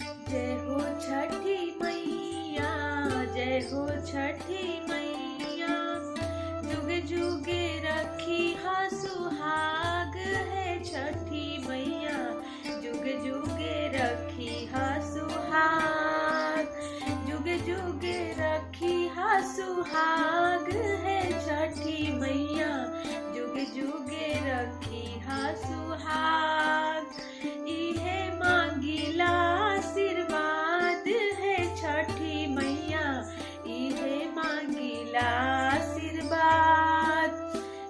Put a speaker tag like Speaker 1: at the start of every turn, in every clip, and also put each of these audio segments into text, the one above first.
Speaker 1: जय हो छठी मैया, जय हो छठी मैया। जुग जुगे रखी हा सुहाग है छठी मैया, जुग जुगे रखी हा सुहाग, जुग जुगे रखी हा सुहाग है छठी मैया, जुग जुगे रखी हा सुहाग। इहे मांगिला आशीर्वाद है छठी मैया, इहे मांगिला आशीर्वाद,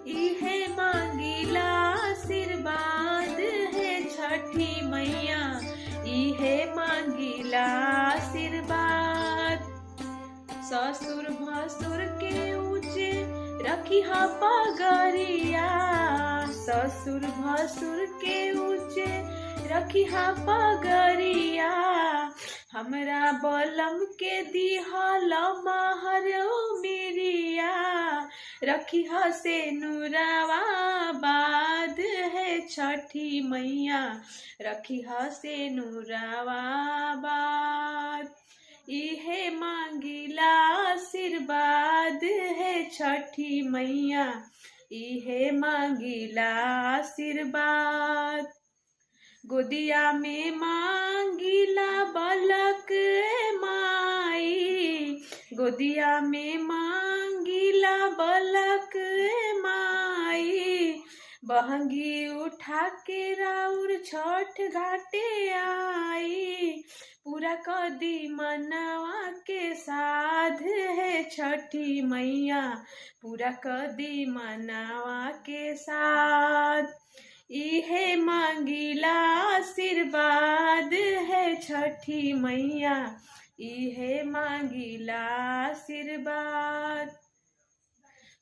Speaker 1: इहे मांगिला आशीर्वाद है छठी मैया, इहे मांगिला आशीर्वाद। ससुर भसुर के ऊंचे रखी हा पगरिया, ससुर भसुर के ऊंचे रखी हा पगरिया। हमरा बलम के दिहल महर मिरिया, रखी हा से नुरावा बाद है छठी मैया, रखी हा से नुरावा बाद। इहे मांगिला आशीर्वाद है छठी मैया, इहे मांगिला आशीर्वाद। गोदिया में मांगिला बलक माई, गोदिया में मांगिला बलक माई। बहंगी उठा के राउर छठ घाटे आई, पूरा कदी मनवा के साध है छठी मैया, पूरा कदी मनवा के साथ। इहे मांगिला आशीर्वाद है छठी मैया, इहे मांगिला आशीर्वाद।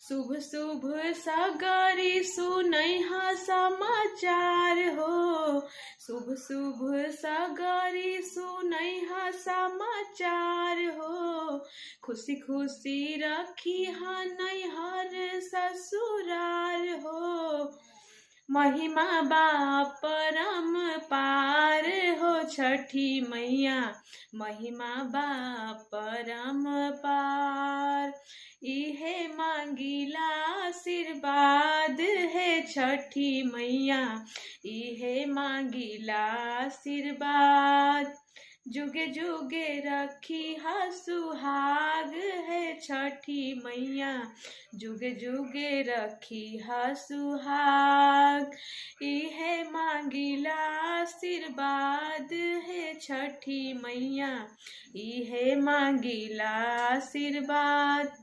Speaker 1: शुभ शुभ सगरी सुनैहा समाचार हो, शुभ शुभ सगरी सुनैहा समाचार हो। खुशी खुशी रखी हा नैहर ससुरार हो, महिमा बाप परम पार हो छठी मैया, महिमा बाप परम पार। इहे मांगिला आशीर्वाद है छठी मैया, इहे मांगिला आशीर्वाद। जुगे जुगे रखी हा सुहाग है छठी मैया, जुगे जुगे रखी हा सुहाग। इहे मांगिला आशीर्वाद है छठी मैया, इहे मांगिला आशीर्वाद।